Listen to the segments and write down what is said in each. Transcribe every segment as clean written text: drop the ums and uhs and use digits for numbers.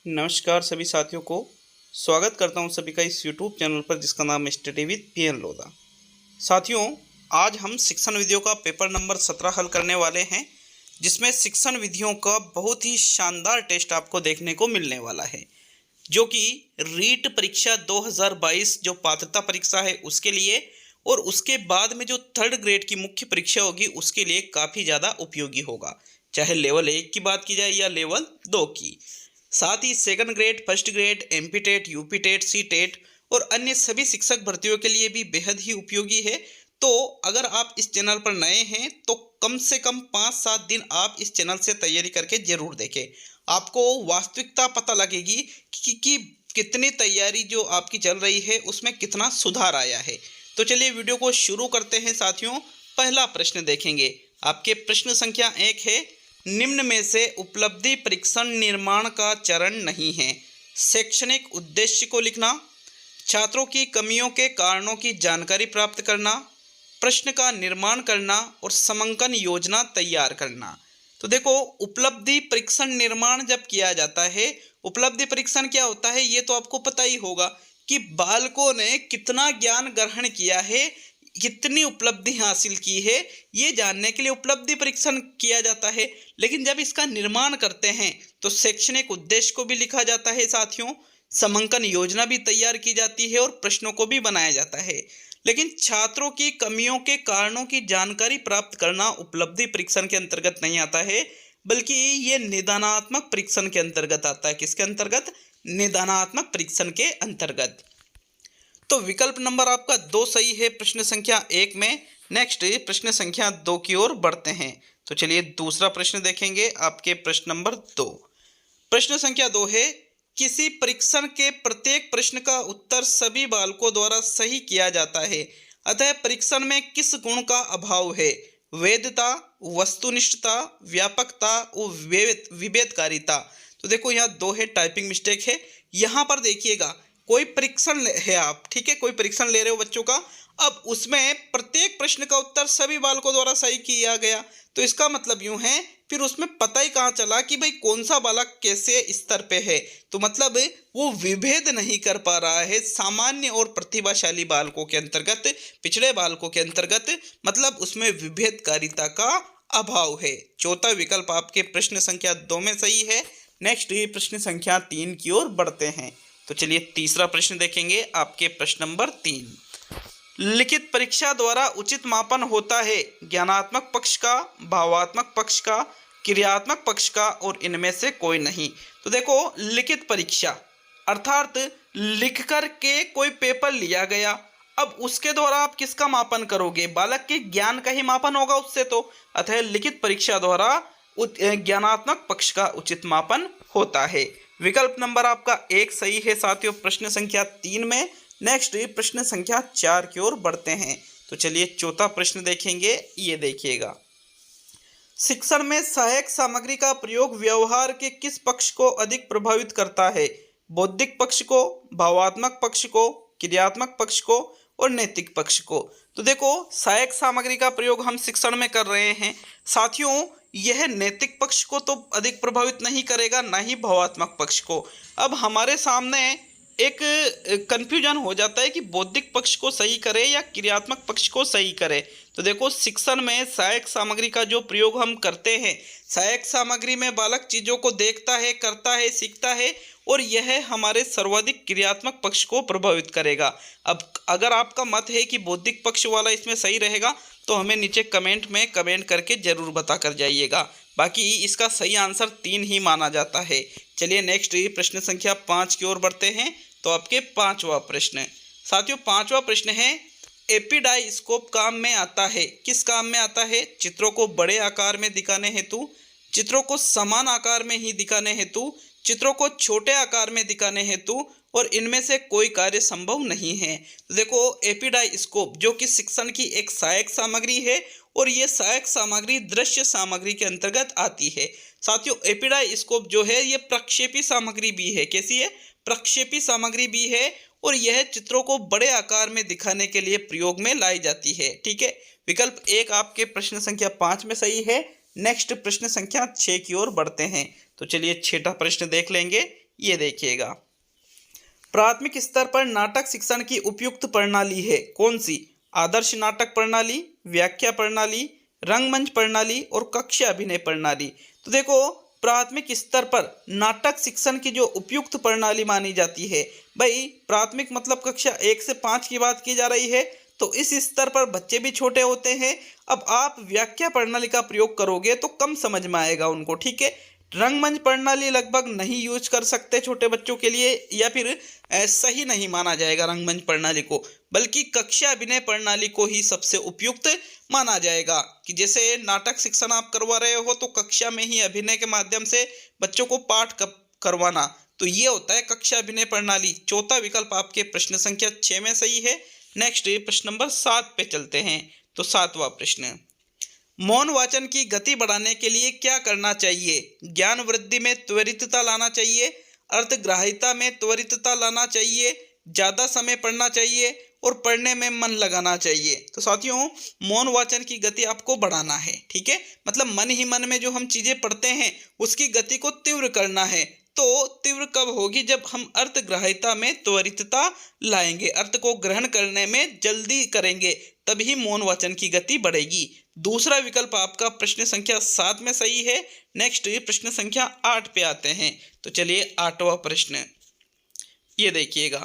नमस्कार सभी साथियों को स्वागत करता हूं सभी का इस यूट्यूब चैनल पर जिसका नाम है स्टडी विद पीएन लोधा। साथियों, आज हम शिक्षण विधियों का पेपर नंबर 17 हल करने वाले हैं, जिसमें शिक्षण विधियों का बहुत ही शानदार टेस्ट आपको देखने को मिलने वाला है, जो कि रीट परीक्षा 2022 जो पात्रता परीक्षा है उसके लिए और उसके बाद में जो थर्ड ग्रेड की मुख्य परीक्षा होगी उसके लिए काफ़ी ज़्यादा उपयोगी होगा, चाहे लेवल 1 की बात की जाए या लेवल 2 की। साथ ही second grade, first grade, MP TET, UP TET, C TET और अन्य सभी शिक्षक भर्तियों के लिए भी बेहद ही उपयोगी है। तो अगर आप इस चैनल पर नए हैं तो कम से कम 5-7 दिन आप इस चैनल से तैयारी करके जरूर देखें। आपको वास्तविकता पता लगेगी कि कितनी तैयारी जो आपकी चल रही है उसमें कितना सुधार आया है। तो चलिए वीडियो को शुरू करते हैं साथियों। पहला प्रश्न देखेंगे। आपके प्रश्न संख्या 1 है, निम्न में से उपलब्धि परीक्षण निर्माण का चरण नहीं है। शैक्षणिक उद्देश्य को लिखना, छात्रों की कमियों के कारणों की जानकारी प्राप्त करना, प्रश्न का निर्माण करना और समंकन योजना तैयार करना। तो देखो, उपलब्धि परीक्षण निर्माण जब किया जाता है, उपलब्धि परीक्षण क्या होता है ये तो आपको पता ही होगा कि बालकों ने कितना ज्ञान ग्रहण किया है, कितनी उपलब्धि हासिल की है, ये जानने के लिए उपलब्धि परीक्षण किया जाता है। लेकिन जब इसका निर्माण करते हैं तो शैक्षणिक उद्देश्य को भी लिखा जाता है साथियों, समंकन योजना भी तैयार की जाती है और प्रश्नों को भी बनाया जाता है। लेकिन छात्रों की कमियों के कारणों की जानकारी प्राप्त करना उपलब्धि परीक्षण के अंतर्गत नहीं आता है, बल्कि ये निदानात्मक परीक्षण के अंतर्गत आता है। किसके अंतर्गत? निदानात्मक परीक्षण के अंतर्गत। तो विकल्प नंबर आपका 2 सही है प्रश्न संख्या 1 में। नेक्स्ट प्रश्न संख्या 2 की ओर बढ़ते हैं। तो चलिए दूसरा प्रश्न देखेंगे, आपके प्रश्न नंबर 2। प्रश्न संख्या 2 है, किसी परीक्षण के प्रत्येक प्रश्न का उत्तर सभी बालकों द्वारा सही किया जाता है, अतः परीक्षण में किस गुण का अभाव है? वैधता, वस्तुनिष्ठता, व्यापकता और विभेदकारिता। तो देखो यहाँ 2 है, टाइपिंग मिस्टेक है। यहाँ पर देखिएगा, कोई परीक्षण है आप, ठीक है, कोई परीक्षण ले रहे हो बच्चों का, अब उसमें प्रत्येक प्रश्न का उत्तर सभी बालकों द्वारा सही किया गया, तो इसका मतलब यूं है, फिर उसमें पता ही कहाँ चला कि भाई कौन सा बालक कैसे स्तर पे है। तो मतलब वो विभेद नहीं कर पा रहा है सामान्य और प्रतिभाशाली बालकों के अंतर्गत, पिछड़े बालकों के अंतर्गत, मतलब उसमें विभेदकारिता का अभाव है। चौथा विकल्प आपके प्रश्न संख्या 2 में सही है। नेक्स्ट ये प्रश्न संख्या 3 की ओर बढ़ते हैं। तो चलिए तीसरा प्रश्न देखेंगे, आपके प्रश्न नंबर 3। लिखित परीक्षा द्वारा उचित मापन होता है ज्ञानात्मक पक्ष का, भावात्मक पक्ष का, क्रियात्मक पक्ष का और इनमें से कोई नहीं। तो देखो, लिखित परीक्षा अर्थात लिख कर के कोई पेपर लिया गया, अब उसके द्वारा आप किसका मापन करोगे? बालक के ज्ञान का ही मापन होगा उससे, तो अतः लिखित परीक्षा द्वारा ज्ञानात्मक पक्ष का उचित मापन होता है। विकल्प नंबर आपका 1 सही है साथियों प्रश्न संख्या 3 में। नेक्स्ट प्रश्न संख्या 4 की ओर बढ़ते हैं। तो चलिए चौथा प्रश्न देखेंगे, ये देखिएगा। शिक्षण में सहायक सामग्री का प्रयोग व्यवहार के किस पक्ष को अधिक प्रभावित करता है? बौद्धिक पक्ष को, भावात्मक पक्ष को, क्रियात्मक पक्ष को और नैतिक पक्ष को। तो देखो, सहायक सामग्री का प्रयोग हम शिक्षण में कर रहे हैं साथियों, यह नैतिक पक्ष को तो अधिक प्रभावित नहीं करेगा, ना ही भावात्मक पक्ष को। अब हमारे सामने एक कंफ्यूजन हो जाता है कि बौद्धिक पक्ष को सही करे या क्रियात्मक पक्ष को सही करे। तो देखो, शिक्षण में सहायक सामग्री का जो प्रयोग हम करते हैं, सहायक सामग्री में बालक चीज़ों को देखता है, करता है, सीखता है और यह हमारे सर्वाधिक क्रियात्मक पक्ष को प्रभावित करेगा। अब अगर आपका मत है कि बौद्धिक पक्ष वाला इसमें सही रहेगा तो हमें नीचे कमेंट में कमेंट करके जरूर बता कर जाइएगा। बाकी इसका सही आंसर 3 ही माना जाता है। चलिए नेक्स्ट प्रश्न संख्या 5 की ओर बढ़ते हैं। तो आपके 5वां प्रश्न साथियों, 5वां प्रश्न है, एपिडाइस्कोप काम में आता है, किस काम में आता है? चित्रों को बड़े आकार में दिखाने हेतु, चित्रों को समान आकार में ही दिखाने हेतु, चित्रों को छोटे आकार में दिखाने हेतु और इनमें से कोई कार्य संभव नहीं है। तो देखो, एपिडाइस्कोप जो कि शिक्षण की एक सहायक सामग्री है और ये सहायक सामग्री दृश्य सामग्री के अंतर्गत आती है साथियों। एपिडाइस्कोप जो है ये प्रक्षेपी सामग्री भी है। कैसी है? प्रक्षेपी सामग्री भी है और यह चित्रों को बड़े आकार में दिखाने के लिए प्रयोग में लाई जाती है। ठीक है, विकल्प 1 आपके प्रश्न संख्या 5 में सही है। नेक्स्ट प्रश्न संख्या 6 की ओर बढ़ते हैं। तो चलिए छठा प्रश्न देख लेंगे, ये देखिएगा, प्राथमिक स्तर पर नाटक शिक्षण की उपयुक्त प्रणाली है कौन सी? आदर्श नाटक प्रणाली, व्याख्या प्रणाली, रंगमंच प्रणाली और कक्षा अभिनय प्रणाली। तो देखो, प्राथमिक स्तर पर नाटक शिक्षण की जो उपयुक्त प्रणाली मानी जाती है, भाई प्राथमिक मतलब कक्षा 1 से 5 की बात की जा रही है, तो इस स्तर पर बच्चे भी छोटे होते हैं। अब आप व्याख्या प्रणाली का प्रयोग करोगे तो कम समझ में आएगा उनको, ठीक है। रंगमंच प्रणाली लगभग नहीं यूज कर सकते छोटे बच्चों के लिए, या फिर सही नहीं माना जाएगा रंगमंच प्रणाली को, बल्कि कक्षा अभिनय प्रणाली को ही सबसे उपयुक्त माना जाएगा। कि जैसे नाटक शिक्षण आप करवा रहे हो तो कक्षा में ही अभिनय के माध्यम से बच्चों को पाठ करवाना, तो ये होता है कक्षा अभिनय प्रणाली। चौथा विकल्प आपके प्रश्न संख्या 6 में सही है। नेक्स्ट प्रश्न नंबर 7 पे चलते हैं। तो 7वां प्रश्न, मौन वाचन की गति बढ़ाने के लिए क्या करना चाहिए? ज्ञान वृद्धि में त्वरितता लाना चाहिए, अर्थग्राह्यता में त्वरितता लाना चाहिए, ज्यादा समय पढ़ना चाहिए और पढ़ने में मन लगाना चाहिए। तो साथियों, मौन वाचन की गति आपको बढ़ाना है, ठीक है। मतलब मन ही मन में जो हम चीजें पढ़ते हैं उसकी गति को तीव्र करना है। तो तीव्र कब होगी? जब हम अर्थग्राह्यता में त्वरितता लाएंगे, अर्थ को ग्रहण करने में जल्दी करेंगे, तभी मौन वाचन की गति बढ़ेगी। दूसरा विकल्प आपका प्रश्न संख्या 7 में सही है। नेक्स्ट प्रश्न संख्या 8 पे आते हैं। तो चलिए 8वां प्रश्न, ये देखिएगा,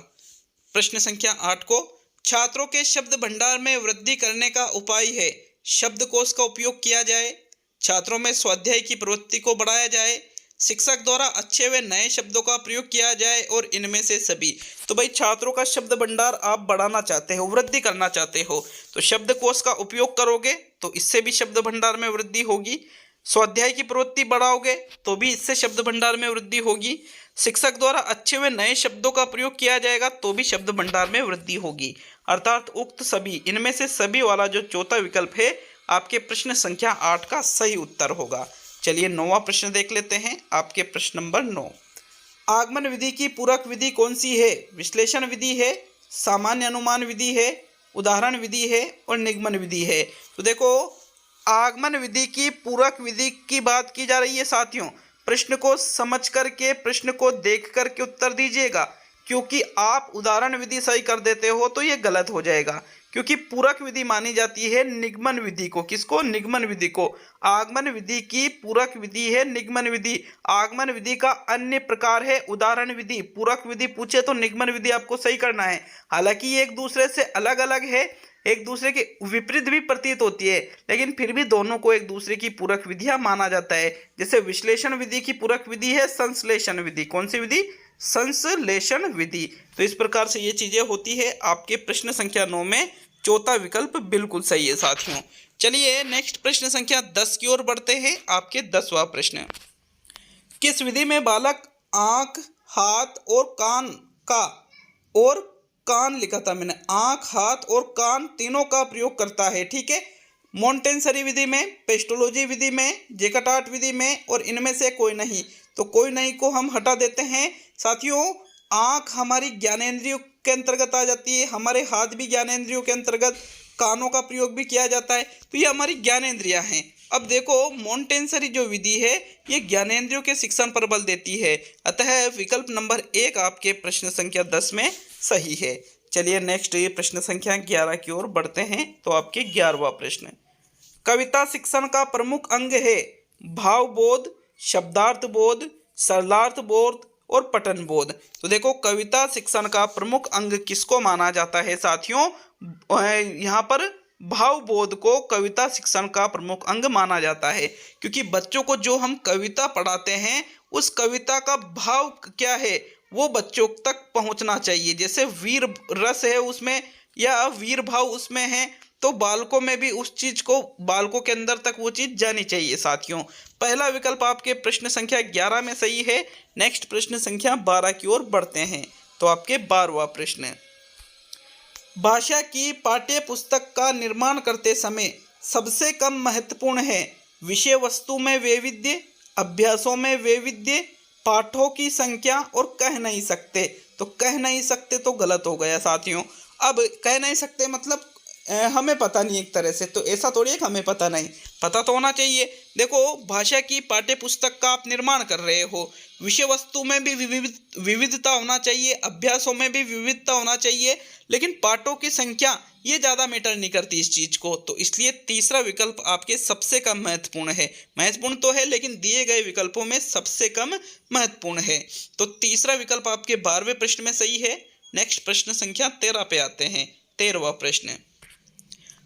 प्रश्न संख्या 8 को, छात्रों के शब्द भंडार में वृद्धि करने का उपाय है। शब्दकोश का उपयोग किया जाए, छात्रों में स्वाध्याय की प्रवृत्ति को बढ़ाया जाए, शिक्षक द्वारा अच्छे व नए शब्दों का प्रयोग किया जाए और इनमें से सभी। तो भाई छात्रों का शब्द भंडार आप बढ़ाना चाहते हो, वृद्धि करना चाहते हो, तो शब्दकोश का उपयोग करोगे तो इससे भी शब्द भंडार में वृद्धि होगी। स्वाध्याय की प्रवृत्ति बढ़ाओगे तो भी इससे शब्द भंडार में वृद्धि होगी। शिक्षक द्वारा अच्छे व नए शब्दों का प्रयोग किया जाएगा तो भी शब्द भंडार में वृद्धि होगी। अर्थात उक्त सभी, इनमें से सभी वाला जो चौथा विकल्प है आपके प्रश्न संख्या 8 का सही उत्तर होगा। चलिए 9वां प्रश्न देख लेते हैं। आपके प्रश्न नंबर 9, आगमन विधि की पूरक विधि कौन सी है? विश्लेषण विधि है, सामान्य अनुमान विधि है, उदाहरण विधि है और निगमन विधि है। तो देखो, आगमन विधि की पूरक विधि की बात की जा रही है साथियों। प्रश्न को समझ करके, प्रश्न को देख करके उत्तर दीजिएगा, क्योंकि आप उदाहरण विधि सही कर देते हो तो ये गलत हो जाएगा। क्योंकि पूरक विधि मानी जाती है निगमन विधि को। किसको? निगमन विधि को। आगमन विधि की पूरक विधि है निगमन विधि। आगमन विधि का अन्य प्रकार है उदाहरण विधि। पूरक विधि पूछे तो निगमन विधि आपको सही करना है। हालांकि ये एक दूसरे से अलग अलग है, एक दूसरे के विपरीत भी प्रतीत होती है, लेकिन फिर भी दोनों को एक दूसरे की पूरक विधियां माना जाता है। जैसे विश्लेषण विधि की पूरक विधि है संश्लेषण विधि। कौन सी विधि? संश्लेषण विधि। तो इस प्रकार से ये चीजें होती है। आपके प्रश्न संख्या 9 में चौथा विकल्प बिल्कुल सही है साथियों। चलिए नेक्स्ट प्रश्न संख्या 10 की ओर बढ़ते हैं। आपके 10वां प्रश्न, किस विधि में बालक आंख, हाथ और कान का, और कान लिखा था मैंने, आंख, हाथ और कान तीनों का प्रयोग करता है? ठीक है। मोंटेसरी विधि में, पेस्टोलॉजी विधि में, जेकार्ट विधि में, और इनमें से कोई नहीं। तो कोई नहीं को हम हटा देते हैं साथियों। आंख हमारी ज्ञानेंद्रियों के अंतर्गत आ जाती है, हमारे हाथ भी ज्ञानेंद्रियों के अंतर्गत, कानों का प्रयोग भी किया जाता है, तो ये हमारी ज्ञानेंद्रियां हैं। अब देखो, मोंटेसरी जो विधि है ये ज्ञानेंद्रियों के शिक्षण पर बल देती है, अतः विकल्प नंबर 1 आपके प्रश्न संख्या 10 में सही है। चलिए नेक्स्ट प्रश्न संख्या 11 की ओर बढ़ते हैं। तो आपके 11वां प्रश्न, कविता शिक्षण का प्रमुख अंग है भावबोध, शब्दार्थ बोध, सरलार्थ बोध और पठन बोध। तो देखो, कविता शिक्षण का प्रमुख अंग किसको माना जाता है साथियों? यहाँ पर भावबोध को कविता शिक्षण का प्रमुख अंग माना जाता है, क्योंकि बच्चों को जो हम कविता पढ़ाते हैं उस कविता का भाव क्या है वो बच्चों तक पहुंचना चाहिए। जैसे वीर रस है उसमें या वीर भाव उसमें है, तो बालकों में भी उस चीज को, बालकों के अंदर तक वो चीज जानी चाहिए साथियों। पहला विकल्प आपके प्रश्न संख्या 11 में सही है। नेक्स्ट प्रश्न संख्या 12 की ओर बढ़ते हैं। तो आपके 12वां प्रश्न, भाषा की पाठ्य पुस्तक का निर्माण करते समय सबसे कम महत्वपूर्ण है विषय वस्तु में वैविध्य, अभ्यासों में वैविध्य, पाठों की संख्या और कह नहीं सकते। तो कह नहीं सकते तो गलत हो गया साथियों। अब कह नहीं सकते मतलब हमें पता नहीं एक तरह से, तो ऐसा थोड़ी है कि हमें पता नहीं, पता तो होना चाहिए। देखो, भाषा की पाठ्य पुस्तक का आप निर्माण कर रहे हो, विषय वस्तु में भी विविधता होना चाहिए, अभ्यासों में भी विविधता होना चाहिए, लेकिन पाठों की संख्या ये ज़्यादा मैटर नहीं करती इस चीज़ को। तो इसलिए तीसरा विकल्प आपके सबसे कम महत्वपूर्ण है। महत्वपूर्ण तो है लेकिन दिए गए विकल्पों में सबसे कम महत्वपूर्ण है। तो तीसरा विकल्प आपके 12वें प्रश्न में सही है। नेक्स्ट प्रश्न संख्या 13 पे आते हैं। 13वां प्रश्न,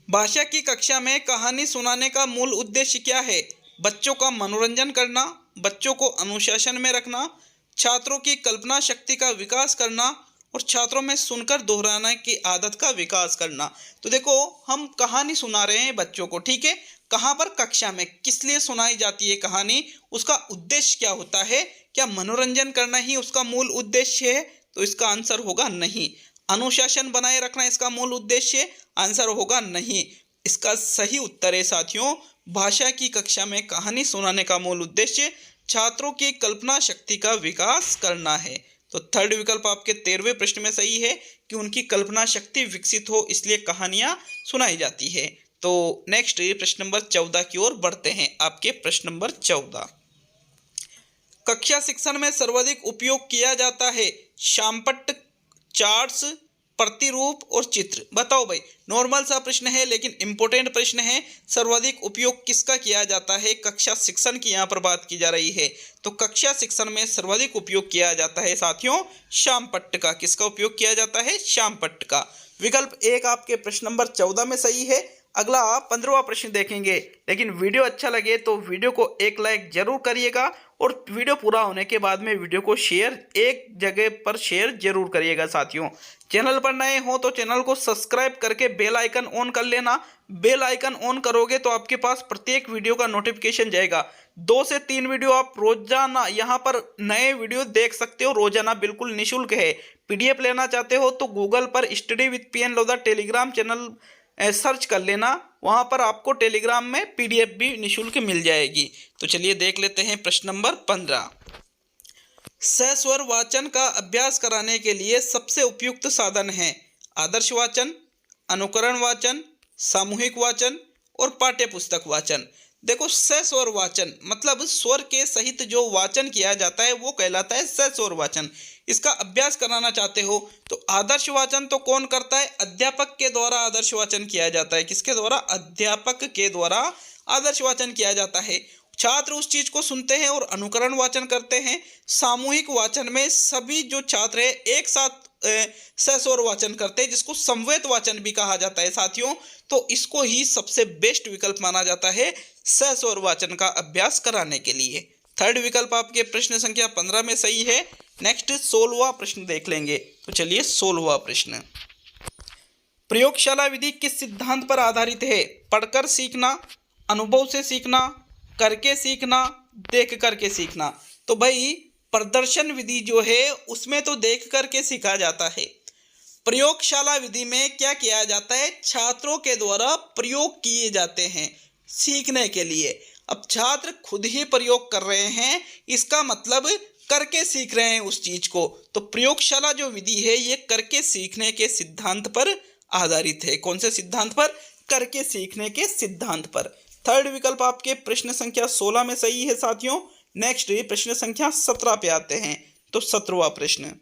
भाषा की कक्षा में कहानी सुनाने का मूल उद्देश्य क्या है? बच्चों का मनोरंजन करना, बच्चों को अनुशासन में रखना, छात्रों की कल्पना शक्ति का विकास करना और छात्रों में सुनकर दोहराने की आदत का विकास करना। तो देखो, हम कहानी सुना रहे हैं बच्चों को, ठीक है, कहाँ पर? कक्षा में। किस लिए सुनाई जाती है कहानी? उसका उद्देश्य क्या होता है? क्या मनोरंजन करना ही उसका मूल उद्देश्य है? तो इसका आंसर होगा नहीं। अनुशासन बनाए रखना इसका मूल उद्देश्य? आंसर होगा नहीं। इसका सही उत्तर है साथियों, भाषा की कक्षा में कहानी सुनाने का मूल उद्देश्य छात्रों की कल्पना शक्ति का विकास करना है। तो थर्ड विकल्प आपके 13वें प्रश्न में सही है कि उनकी कल्पना शक्ति विकसित हो, इसलिए कहानियां सुनाई जाती है। तो नेक्स्ट प्रश्न नंबर 14 की ओर बढ़ते हैं। आपके प्रश्न नंबर 14, कक्षा शिक्षण में सर्वाधिक उपयोग किया जाता है शामपट्ट, चार्ट्स, प्रतिरूप और चित्र। बताओ भाई, नॉर्मल सा प्रश्न है लेकिन इंपॉर्टेंट प्रश्न है। सर्वाधिक उपयोग किसका किया जाता है? कक्षा शिक्षण की यहाँ पर बात की जा रही है। तो कक्षा शिक्षण में सर्वाधिक उपयोग किया जाता है साथियों शामपट्ट का। किसका उपयोग किया जाता है? शामपट्ट का। विकल्प 1 आपके प्रश्न नंबर 14 में सही है। अगला 15वां प्रश्न देखेंगे, लेकिन वीडियो अच्छा लगे तो वीडियो को एक लाइक जरूर करिएगा और वीडियो पूरा होने के बाद में वीडियो को शेयर, एक जगह पर शेयर जरूर करिएगा साथियों। चैनल पर नए हो तो चैनल को सब्सक्राइब करके बेल आइकन ऑन कर लेना। बेल आइकन ऑन करोगे तो आपके पास प्रत्येक वीडियो का नोटिफिकेशन जाएगा। 2 से 3 वीडियो आप रोजाना यहाँ पर नए वीडियो देख सकते हो, रोजाना बिल्कुल निःशुल्क है। पीडीएफ लेना चाहते हो तो गूगल पर study with PN Lodha Telegram channel search कर लेना, वहां पर आपको टेलीग्राम में पीडीएफ भी निःशुल्क मिल जाएगी। तो चलिए देख लेते हैं प्रश्न नंबर 15, सस्वर वाचन का अभ्यास कराने के लिए सबसे उपयुक्त साधन है आदर्श वाचन, अनुकरण वाचन, सामूहिक वाचन और पाठ्य पुस्तक वाचन। देखो, सस्वर वाचन मतलब स्वर के सहित जो वाचन किया जाता है वो कहलाता है सस्वर वाचन। इसका अभ्यास कराना चाहते हो तो आदर्श वाचन तो कौन करता है? अध्यापक के द्वारा आदर्श वाचन किया जाता है। किसके द्वारा? अध्यापक के द्वारा आदर्श वाचन किया जाता है। छात्र उस चीज को सुनते हैं और अनुकरण वाचन करते हैं। सामूहिक वाचन में सभी जो छात्र है एक साथ सस्वर वाचन करते हैं, जिसको समवेत वाचन भी कहा जाता है साथियों। तो इसको ही सबसे बेस्ट विकल्प माना जाता है सस्वर वाचन का अभ्यास कराने के लिए। थर्ड विकल्प आपके प्रश्न संख्या 15 में सही है। नेक्स्ट 16वां प्रश्न देख लेंगे। तो चलिए 16वां प्रश्न, प्रयोगशाला विधि किस सिद्धांत पर आधारित है? पढ़कर सीखना, अनुभव से सीखना, करके सीखना, देख करके सीखना। तो भाई, प्रदर्शन विधि जो है उसमें तो देख करके सीखा जाता है। प्रयोगशाला विधि में क्या किया जाता है? छात्रों के द्वारा प्रयोग किए जाते हैं सीखने के लिए। अब छात्र खुद ही प्रयोग कर रहे हैं, इसका मतलब करके सीख रहे हैं उस चीज को। तो प्रयोगशाला जो विधि है ये करके सीखने के सिद्धांत पर आधारित है। कौन से सिद्धांत पर? करके सीखने के सिद्धांत पर। थर्ड विकल्प आपके प्रश्न संख्या 16 में सही है साथियों। नेक्स्ट प्रश्न संख्या 17 पे आते हैं। तो 17वां प्रश्न,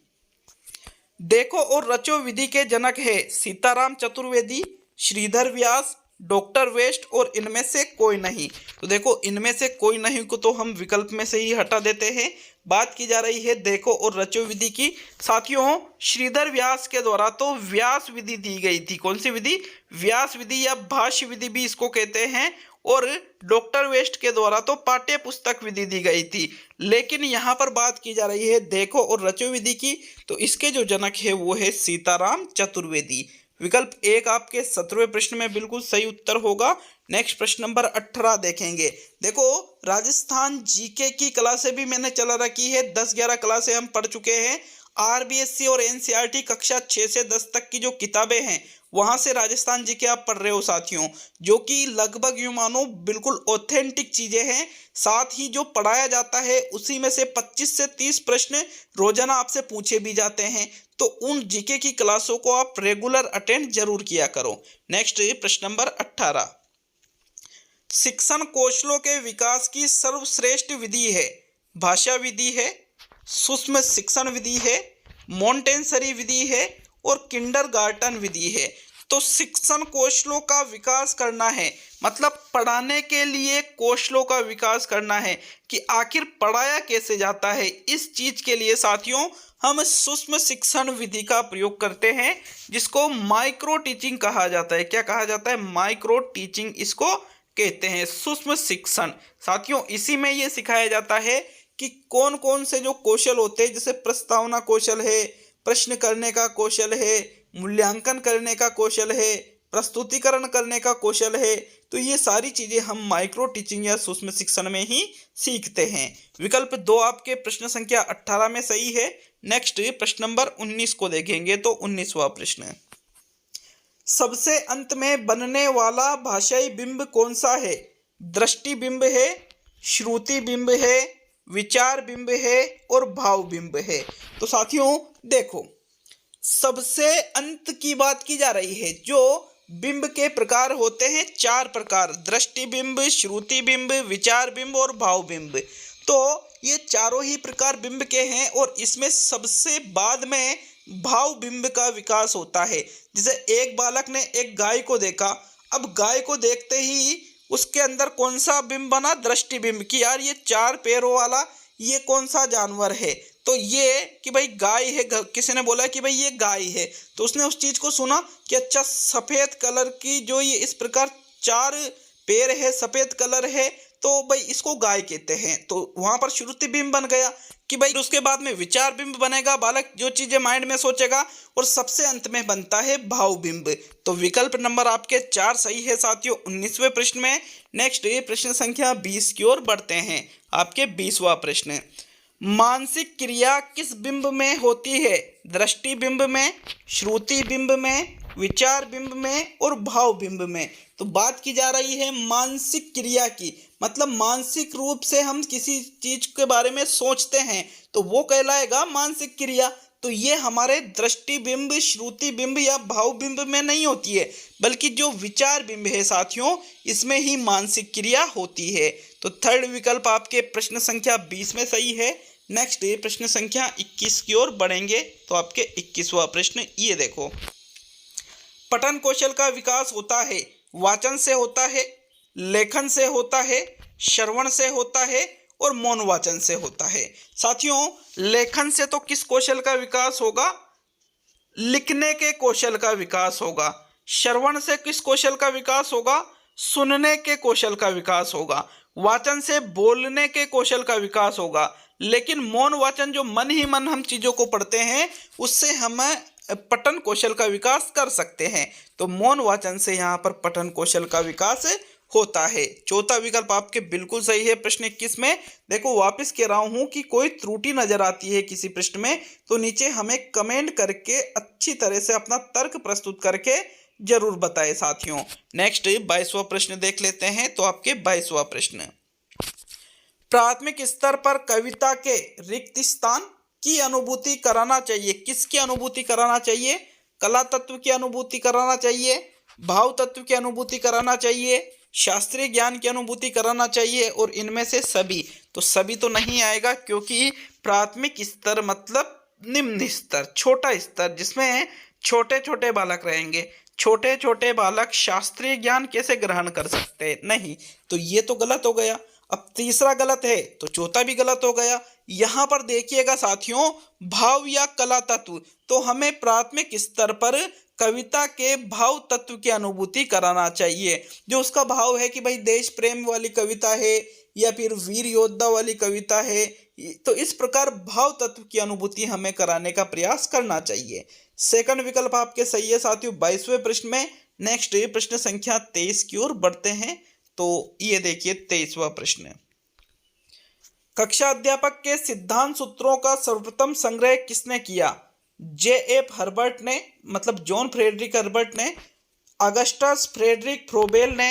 देखो और रचो विधि के जनक है सीताराम चतुर्वेदी, श्रीधर व्यास, डॉक्टर वेस्ट और इनमें से कोई नहीं। तो देखो, इनमें से कोई नहीं को तो हम विकल्प में से ही हटा देते हैं। बात की जा रही है देखो और रचो विधि की। साथियों, श्रीधर व्यास के द्वारा तो व्यास विधि दी गई थी। कौन सी विधि? व्यास विधि या भाष्य विधि भी इसको कहते हैं। और डॉक्टर वेस्ट के द्वारा तो पाठ्य पुस्तक विधि दी गई थी। लेकिन यहाँ पर बात की जा रही है देखो और रचो विधि की, तो इसके जो जनक है वो है सीताराम चतुर्वेदी। विकल्प 1 आपके 17वें प्रश्न में बिल्कुल सही उत्तर होगा। नेक्स्ट प्रश्न नंबर 18 देखेंगे। देखो, राजस्थान जीके की क्लासें भी मैंने चला रखी है, 10-11 क्लासें हम पढ़ चुके हैं। आरबीएससी और एनसीईआरटी कक्षा 6 से 10 तक की जो किताबें हैं वहां से राजस्थान जी के आप पढ़ रहे हो साथियों, जो कि लगभग यूं मानो बिल्कुल ऑथेंटिक चीजें हैं। साथ ही जो पढ़ाया जाता है उसी में से 25 से 30 प्रश्न रोजाना आपसे पूछे भी जाते हैं। तो उन जीके की क्लासों को आप रेगुलर अटेंड जरूर किया करो। नेक्स्ट प्रश्न नंबर 18, शिक्षण कौशलों के विकास की सर्वश्रेष्ठ विधि है? भाषा विधि है, सूक्ष्म शिक्षण विधि है, मॉन्टेसरी विधि है और किंडरगार्टन विधि है। तो शिक्षण कौशलों का विकास करना है मतलब पढ़ाने के लिए कौशलों का विकास करना है कि आखिर पढ़ाया कैसे जाता है। इस चीज के लिए साथियों हम सूक्ष्म शिक्षण विधि का प्रयोग करते हैं, जिसको माइक्रो टीचिंग कहा जाता है। क्या कहा जाता है? माइक्रो टीचिंग इसको कहते हैं, सूक्ष्म शिक्षण। साथियों इसी में ये सिखाया जाता है कि कौन कौन से जो कौशल होते हैं, जैसे प्रस्तावना कौशल है, प्रश्न करने का कौशल है, मूल्यांकन करने का कौशल है, प्रस्तुतिकरण करने का कौशल है। तो ये सारी चीजें हम माइक्रो टीचिंग या सूक्ष्म शिक्षण में ही सीखते हैं। विकल्प 2 आपके प्रश्न संख्या 18 में सही है। नेक्स्ट प्रश्न नंबर 19 को देखेंगे। तो 19वां प्रश्न, सबसे अंत में बनने वाला भाषाई बिंब कौन सा है? दृष्टि बिंब है, श्रुति बिंब है, विचार बिंब है और भाव बिंब है। तो साथियों देखो, सबसे अंत की बात की जा रही है। जो बिंब के प्रकार होते हैं 4 प्रकार, दृष्टि बिंब, श्रुति बिंब, विचार बिंब और भाव बिंब। तो ये चारों ही प्रकार बिंब के हैं और इसमें सबसे बाद में भाव बिंब का विकास होता है। जैसे एक बालक ने एक गाय को देखा, अब गाय को देखते ही उसके अंदर कौन सा बिंब बना? दृष्टि बिंब, कि यार ये 4 पैरों वाला ये कौन सा जानवर है? तो ये कि भाई गाय है, किसी ने बोला कि भाई ये गाय है, तो उसने उस चीज को सुना कि अच्छा सफेद कलर की जो ये इस प्रकार 4 पैर है, सफेद कलर है, तो भाई इसको गाय कहते हैं। तो वहां पर श्रुति बिंब बन गया कि भाई उसके बाद में विचार बिंब बनेगा, बालक जो चीजें माइंड में सोचेगा, और सबसे अंत में बनता है भाव बिंब। तो विकल्प नंबर आपके 4 सही है साथियों 19वें प्रश्न में। नेक्स्ट ये प्रश्न संख्या 20 की ओर बढ़ते हैं। आपके 20वां प्रश्न, मानसिक क्रिया किस बिंब में होती है? दृष्टि बिंब में, श्रुति बिंब में, विचार बिंब में और भाव बिंब में। तो बात की जा रही है मानसिक क्रिया की, मतलब मानसिक रूप से हम किसी चीज के बारे में सोचते हैं तो वो कहलाएगा मानसिक क्रिया। तो ये हमारे दृष्टि बिंब, श्रुति बिंब या भाव बिंब में नहीं होती है, बल्कि जो विचार बिंब है साथियों इसमें ही मानसिक क्रिया होती है। तो थर्ड विकल्प आपके प्रश्न संख्या 20 में सही है। नेक्स्ट प्रश्न संख्या 21 की ओर बढ़ेंगे। तो आपके 21वां प्रश्न ये देखो, पठन कौशल का विकास होता है वाचन से होता है, लेखन से होता है, श्रवण से होता है और मौन वाचन से होता है। साथियों लेखन से तो किस कौशल का विकास होगा? लिखने के कौशल का विकास होगा। श्रवण से किस कौशल का विकास होगा? सुनने के कौशल का विकास होगा। वाचन से बोलने के कौशल का विकास होगा। लेकिन मौन वाचन जो मन ही मन हम चीजों को पढ़ते हैं उससे हम पठन कौशल का विकास कर सकते हैं। तो मौन वाचन से यहाँ पर पठन कौशल का विकास होता है। चौथा विकल्प आपके बिल्कुल सही है प्रश्न 21 में। देखो वापस कह रहा हूं कि कोई त्रुटि नजर आती है किसी प्रश्न में तो नीचे हमें कमेंट करके अच्छी तरह से अपना तर्क प्रस्तुत करके जरूर बताएं साथियों। नेक्स्ट 22वां प्रश्न देख लेते हैं। तो आपके 22वां प्रश्न, प्राथमिक स्तर पर कविता के रिक्त स्थान की अनुभूति कराना चाहिए। किसकी अनुभूति कराना चाहिए? कला तत्व की अनुभूति कराना चाहिए, भाव तत्व की अनुभूति कराना चाहिए, शास्त्रीय ज्ञान की अनुभूति कराना चाहिए और इनमें से सभी। तो सभी तो नहीं आएगा क्योंकि प्राथमिक स्तर मतलब निम्न स्तर, छोटा स्तर जिसमें छोटे छोटे बालक रहेंगे। छोटे छोटे बालक शास्त्रीय ज्ञान कैसे ग्रहण कर सकते हैं? नहीं, तो ये तो गलत हो गया। अब तीसरा गलत है तो चौथा भी गलत हो गया। यहां पर देखिएगा साथियों, भाव या कला तत्व, तो हमें प्राथमिक स्तर पर कविता के भाव तत्व की अनुभूति कराना चाहिए। जो उसका भाव है कि भाई देश प्रेम वाली कविता है या फिर वीर योद्धा वाली कविता है, तो इस प्रकार भाव तत्व की अनुभूति हमें कराने का प्रयास करना चाहिए। सेकंड विकल्प आपके सही है साथियों 22वें प्रश्न में। नेक्स्ट प्रश्न संख्या 23 की ओर बढ़ते हैं। तो ये देखिए 23वां प्रश्न, कक्षा अध्यापक के सिद्धांत सूत्रों का सर्वप्रथम संग्रह किसने किया? J.F. हर्बर्ट ने, मतलब जॉन फ्रेडरिक हर्बर्ट ने, अगस्टस फ्रेडरिक फ्रोबेल ने,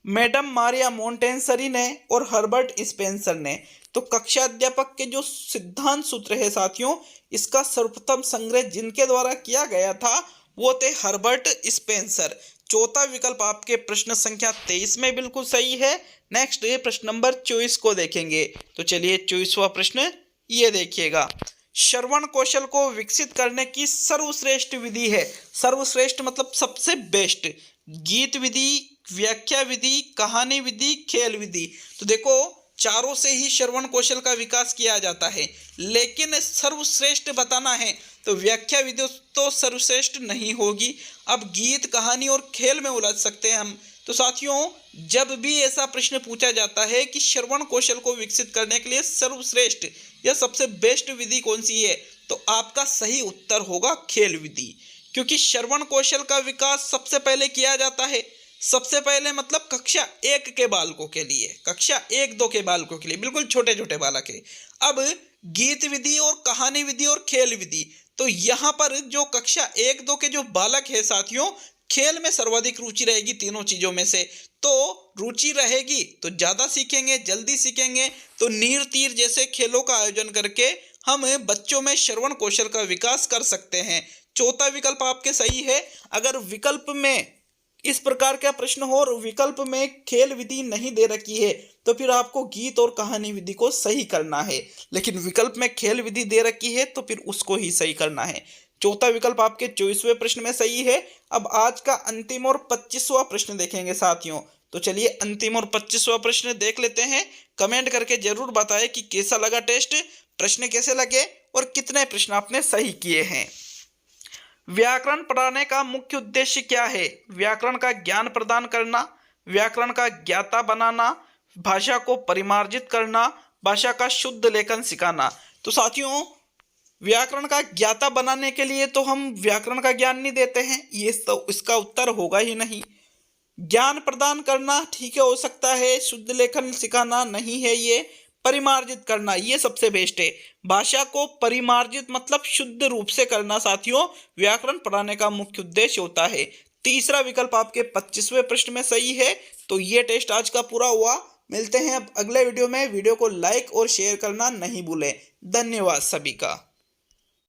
मैडम मारिया मोंटेसरी ने और हर्बर्ट स्पेंसर ने। तो कक्षा अध्यापक के जो सिद्धांत सूत्र है साथियों, इसका सर्वप्रथम संग्रह जिनके द्वारा किया गया था वो थे हर्बर्ट स्पेंसर। चौथा विकल्प आपके प्रश्न संख्या 23 में बिल्कुल सही है। नेक्स्ट प्रश्न नंबर 24 को देखेंगे। तो चलिए 24वां प्रश्न ये देखिएगा। श्रवण कौशल को विकसित करने की सर्वश्रेष्ठ विधि है। सर्वश्रेष्ठ मतलब सबसे बेस्ट। गीत विधि, व्याख्या विधि, कहानी विधि, खेल विधि। तो देखो चारों से ही श्रवण कौशल का विकास किया जाता है, लेकिन सर्वश्रेष्ठ बताना है तो व्याख्या विधि तो सर्वश्रेष्ठ नहीं होगी। अब गीत, कहानी और खेल में उलझ सकते हैं हम। तो साथियों जब भी ऐसा प्रश्न पूछा जाता है कि श्रवण कौशल को विकसित करने के लिए सर्वश्रेष्ठ या सबसे बेस्ट विधि कौन सी है, तो आपका सही उत्तर होगा खेल विधि। क्योंकि श्रवण कौशल का विकास सबसे पहले किया जाता है, सबसे पहले मतलब कक्षा 1 के बालकों के लिए, कक्षा 1-2 के बालकों के लिए, बिल्कुल छोटे छोटे बालक है। अब गीत विधि और कहानी विधि और खेल विधि, तो यहाँ पर जो कक्षा 1-2 के जो बालक है साथियों, खेल में सर्वाधिक रुचि रहेगी तीनों चीजों में से। तो रुचि रहेगी तो ज्यादा सीखेंगे, जल्दी सीखेंगे। तो नीर तीर जैसे खेलों का आयोजन करके हम बच्चों में श्रवण कौशल का विकास कर सकते हैं। चौथा विकल्प आपके सही है। अगर विकल्प में इस प्रकार का प्रश्न हो और विकल्प में खेल विधि नहीं दे रखी है तो फिर आपको गीत और कहानी विधि को सही करना है, लेकिन विकल्प में खेल विधि दे रखी है तो फिर उसको ही सही करना है। चौथा विकल्प आपके 24वें प्रश्न में सही है। अब आज का अंतिम और 25वां प्रश्न देखेंगे साथियों। तो चलिए अंतिम और 25वां प्रश्न देख लेते हैं। कमेंट करके जरूर बताएं कि कैसा लगा टेस्ट, प्रश्न कैसे लगे और कितने प्रश्न आपने सही किए हैं। व्याकरण पढ़ाने का मुख्य उद्देश्य क्या है? व्याकरण का ज्ञान प्रदान करना, व्याकरण का ज्ञाता बनाना, भाषा को परिमार्जित करना, भाषा का शुद्ध लेखन सिखाना। तो साथियों व्याकरण का ज्ञाता बनाने के लिए तो हम व्याकरण का ज्ञान नहीं देते हैं, ये तो इसका उत्तर होगा ही नहीं। ज्ञान प्रदान करना ठीक है, हो सकता है। शुद्ध लेखन सिखाना नहीं है ये। परिमार्जित करना ये सबसे बेस्ट है। भाषा को परिमार्जित मतलब शुद्ध रूप से करना साथियों व्याकरण पढ़ाने का मुख्य उद्देश्य होता है। तीसरा विकल्प आपके 25वें प्रश्न में सही है। तो ये टेस्ट आज का पूरा हुआ। मिलते हैं अब अगले वीडियो में। वीडियो को लाइक और शेयर करना नहीं भूलें। धन्यवाद सभी का।